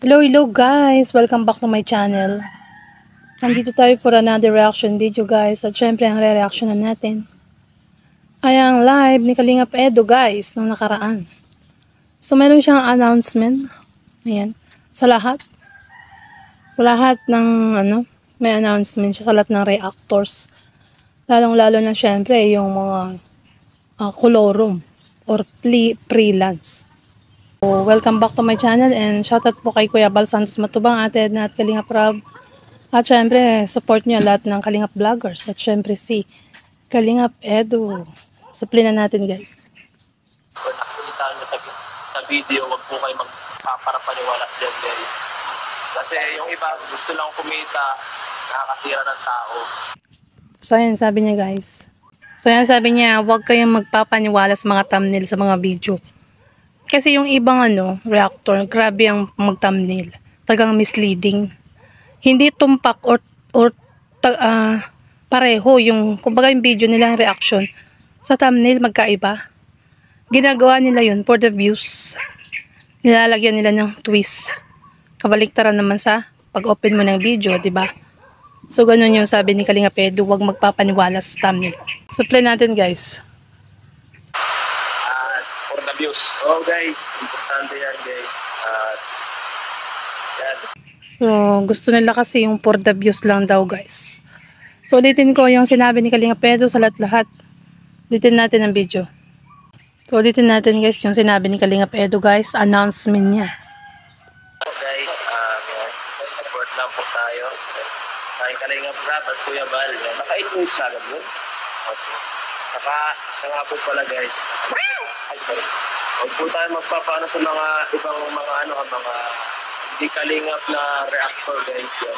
Hello guys! Welcome back to my channel. Nandito tayo for another reaction video guys. At syempre ang re-reactionan natin ay ang live ni Kalingap Edo guys nung nakaraan. So meron siyang announcement. Ayan. Sa lahat ng may announcement siya sa lahat ng reactors. Lalong-lalo na syempre yung mga kolorum or freelance. So, welcome back to my channel and shoutout po kay Kuya Bal Santos Matubang, Ate Edna at Kalingap Rob. At syempre, support nyo lahat ng Kalingap Vloggers. At syempre si Kalingap Edo. Supply na natin guys. Kung nakikita nyo sa video, wag po kayo magpaparapaniwala dyan guys. Kasi yung iba gusto lang kumita, nakakasira ng tao. So ayan sabi niya guys. Sabi niya, wag kayong magpapaniwala sa mga thumbnail sa mga video. Kasi yung ibang reactor, grabe ang mag-thumbnail. Talagang misleading. Hindi tumpak or pareho yung, kumbaga yung video nila, reaction. Sa thumbnail, magkaiba. Ginagawa nila yun for the views. Nilalagyan nila ng twist. Kabaliktaran naman sa pag-open mo ng video, di ba? So, ganun yung sabi ni Kalingap Edo, huwag magpapaniwala sa thumbnail. Supply natin, guys. For the views. Oh guys, importante yan guys. Yan. So, gusto nila kasi yung for the views lang daw guys. So, ulitin ko yung sinabi ni Kalingap Edo sa lahat-lahat. Ulitin natin ang video. So, ulitin natin guys yung sinabi ni Kalingap Edo guys. Announcement niya. So guys, support lang po tayo. Kay Kalingap Rob at Kuya Bal. Naka-8 minutes agad yun. Okay. Saka nga po pala guys. Ay, sorry. Huwag po tayo magpapaano sa mga ibang mga mga hindi kalingap na reactor guys. Yan,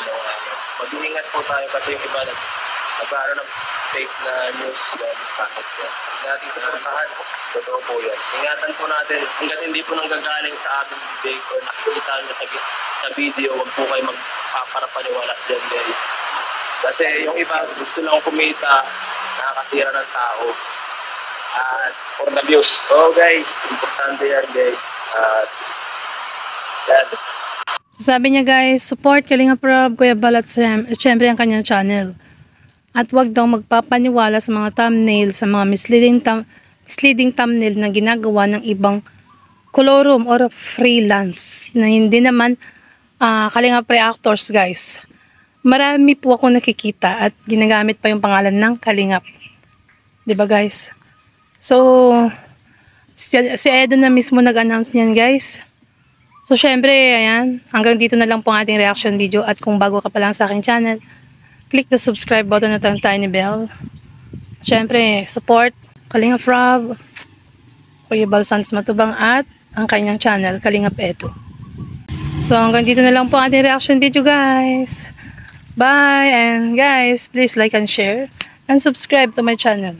mag-iingat po tayo kasi yung iba nagkaroon ng fake na news yan. Bakit yan? Hindi natin suportahan. Totoo po yan. Ingatan po natin. Hanggat hindi po nanggagaling sa aming video ko, nakikita nyo sa video, huwag po kayo magpaparapaniwala dyan guys. Kasi yung iba gusto lang kumita, nakakasira ng tao. At for the views. Oh guys, importante yan guys. Yan. So, sabi niya guys, support Kalingap Rob, Kuya Bal at syempre ang kanyang channel. At wag daw magpapaniwala sa mga thumbnail, sa mga misleading thumbnail na ginagawa ng ibang kolorum or freelance na hindi naman Kalingap reactors guys. Marami po ako nakikita at ginagamit pa yung pangalan ng Kalingap. 'Di ba guys? So, si Edo na mismo nag-announce niyan guys. So, syempre, ayan, hanggang dito na lang po ang ating reaction video. At kung bago ka pa lang sa aking channel, click the subscribe button at ang tiny bell. Syempre, support Kalingap Rob, Kuya Bal Santos Matubang at ang kanyang channel, Kalingap Edo. So, hanggang dito na lang po ang ating reaction video guys. Bye! And guys, please like and share and subscribe to my channel.